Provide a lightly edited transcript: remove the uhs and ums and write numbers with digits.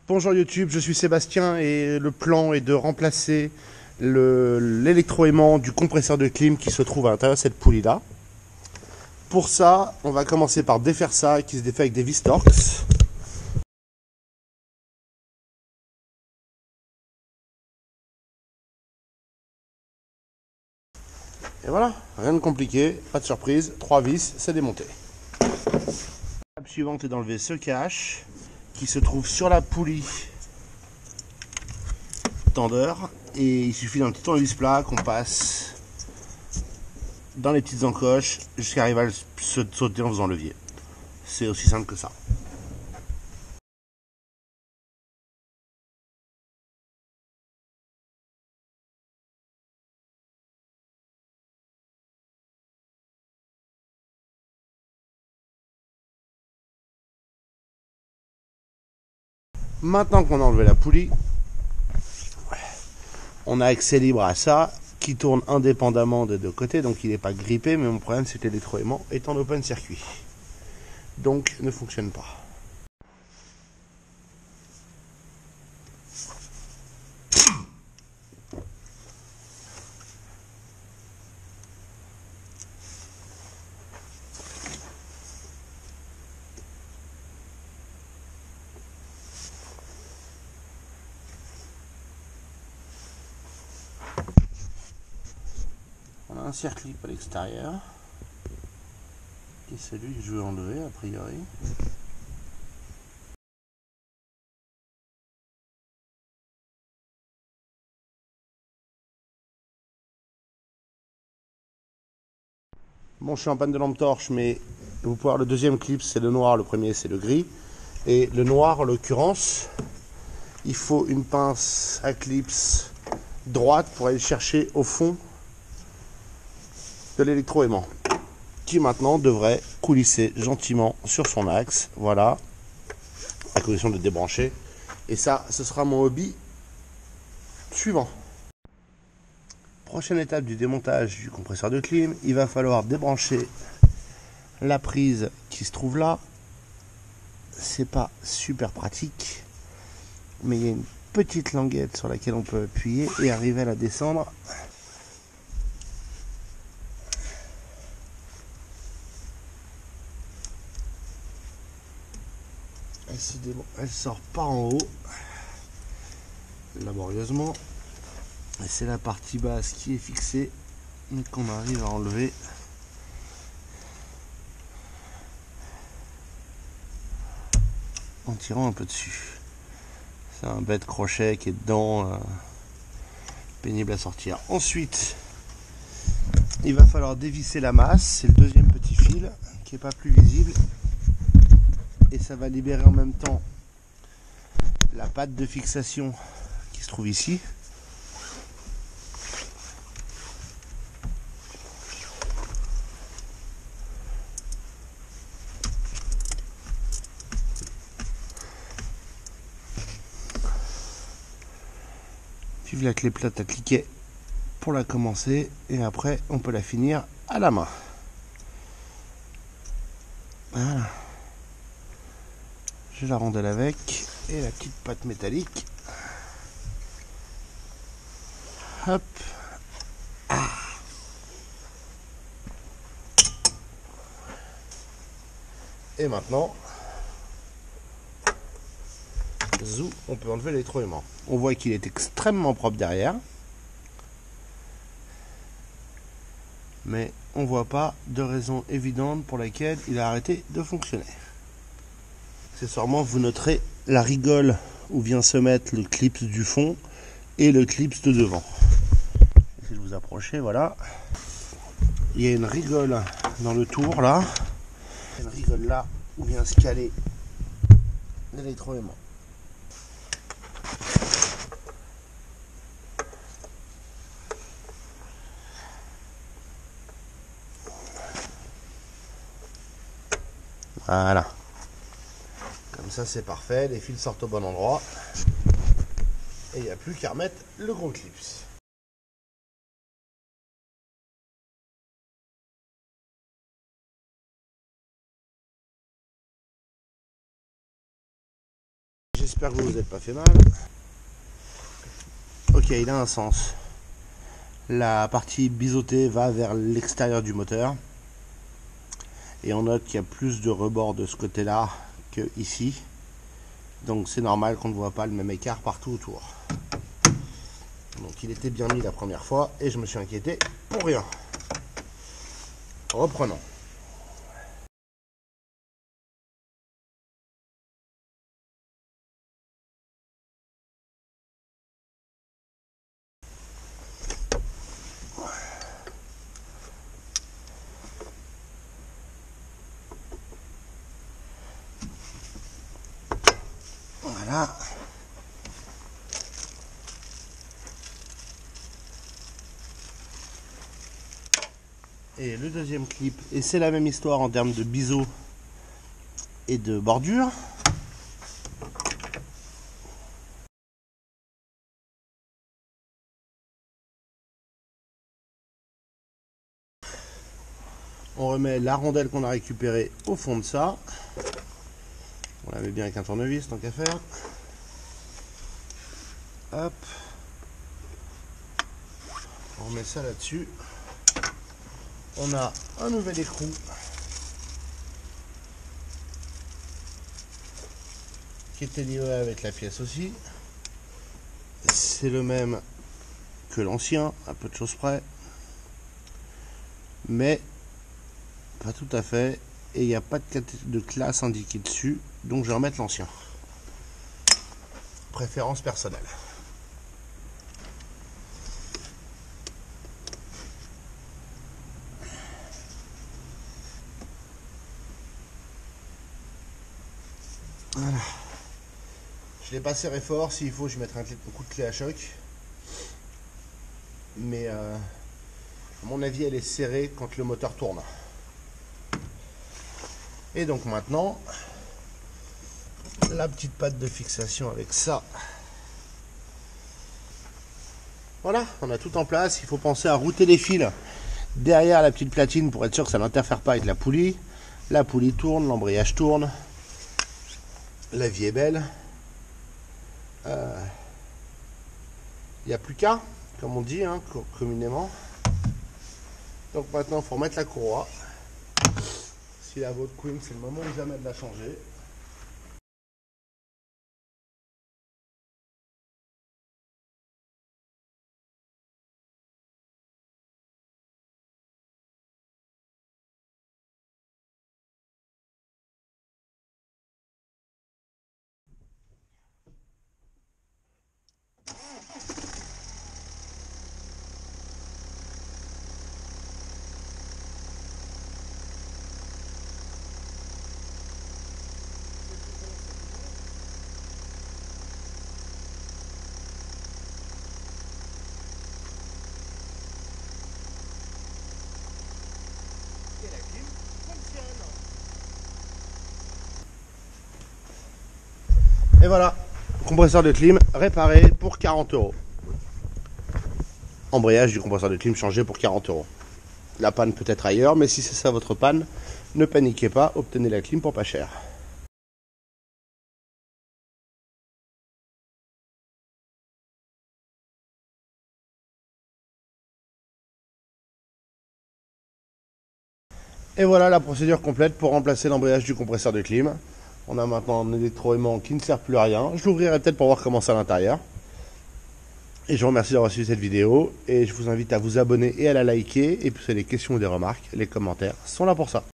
Bonjour YouTube, je suis Sébastien et le plan est de remplacer l'électroaimant du compresseur de clim qui se trouve à l'intérieur de cette poulie là. Pour ça, on va commencer par défaire ça qui se défait avec des vis Torx. Et voilà, rien de compliqué, pas de surprise, 3 vis, c'est démonté. L'étape suivante est d'enlever ce cache qui se trouve sur la poulie tendeur et il suffit d'un petit tournevis plat qu'on passe dans les petites encoches jusqu'à arriver à se sauter en faisant levier. C'est aussi simple que ça. Maintenant qu'on a enlevé la poulie, on a accès libre à ça qui tourne indépendamment des deux côtés, donc il n'est pas grippé, mais mon problème c'est que l'électroaimant est en open circuit. Donc ne fonctionne pas. On a un circuit à l'extérieur, qui est celui que je veux enlever a priori. Bon, je suis en panne de lampe torche, mais vous pouvez voir le deuxième clip, c'est le noir, le premier c'est le gris. Et le noir, en l'occurrence, il faut une pince à clips droite pour aller le chercher au fond de l'électroaimant, qui maintenant devrait coulisser gentiment sur son axe, voilà, à condition de débrancher. Et ça, ce sera mon hobby suivant. Prochaine étape du démontage du compresseur de clim, il va falloir débrancher la prise qui se trouve là. C'est pas super pratique, mais il y a une petite languette sur laquelle on peut appuyer et arriver à la descendre. Elle sort pas en haut, laborieusement, et c'est la partie basse qui est fixée et qu'on arrive à enlever en tirant un peu dessus. C'est un bête crochet qui est dedans, pénible à sortir. Ensuite, il va falloir dévisser la masse, c'est le deuxième petit fil qui n'est pas plus visible, et ça va libérer en même temps la patte de fixation qui se trouve ici. Suivre la clé plate à cliquer pour la commencer et après on peut la finir à la main. Voilà. J'ai la rondelle avec et la petite patte métallique. Hop. Ah. Et maintenant, zou, on peut enlever l'électroaimant. On voit qu'il est extrêmement propre derrière, mais on voit pas de raison évidente pour laquelle il a arrêté de fonctionner. Accessoirement, vous noterez la rigole où vient se mettre le clip du fond et le clip de devant. Si je vous approchez, voilà, il y a une rigole dans le tour là, une rigole là où vient se caler l'électroaimant. Voilà. Comme ça c'est parfait, les fils sortent au bon endroit. Et il n'y a plus qu'à remettre le gros clips. J'espère que vous vous êtes pas fait mal. Ok, il a un sens. La partie biseautée va vers l'extérieur du moteur. Et on note qu'il y a plus de rebord de ce côté-là que ici. Donc c'est normal qu'on ne voit pas le même écart partout autour. Donc il était bien mis la première fois et je me suis inquiété pour rien. Reprenons. Voilà. Et le deuxième clip, et c'est la même histoire en termes de biseau et de bordure. On remet la rondelle qu'on a récupérée au fond de ça. On la met bien avec un tournevis, tant qu'à faire. Hop. On remet ça là-dessus. On a un nouvel écrou. Qui était livré avec la pièce aussi. C'est le même que l'ancien, à peu de choses près. Mais pas tout à fait. Et il n'y a pas de classe indiquée dessus. Donc je vais remettre l'ancien. Préférence personnelle. Voilà. Je l'ai pas serré fort. S'il faut, je mettrai un coup de clé à choc. Mais à mon avis, elle est serrée quand le moteur tourne. Et donc maintenant, la petite patte de fixation avec ça. Voilà, on a tout en place. Il faut penser à router les fils derrière la petite platine pour être sûr que ça n'interfère pas avec la poulie. La poulie tourne, l'embrayage tourne. La vie est belle. Il n'y a plus qu'à, comme on dit communément. Donc maintenant, il faut remettre la courroie. Si la vôtre Queen, c'est le moment ou jamais de la changer. Et la clim fonctionne. Et voilà, compresseur de clim réparé pour 40 €. Embrayage du compresseur de clim changé pour 40 €. La panne peut être ailleurs, mais si c'est ça votre panne, ne paniquez pas, obtenez la clim pour pas cher. Et voilà la procédure complète pour remplacer l'embrayage du compresseur de clim. On a maintenant un électroaimant qui ne sert plus à rien. Je l'ouvrirai peut-être pour voir comment c'est à l'intérieur. Et je vous remercie d'avoir suivi cette vidéo. Et je vous invite à vous abonner et à la liker. Et puis si vous avez des questions ou des remarques, les commentaires sont là pour ça.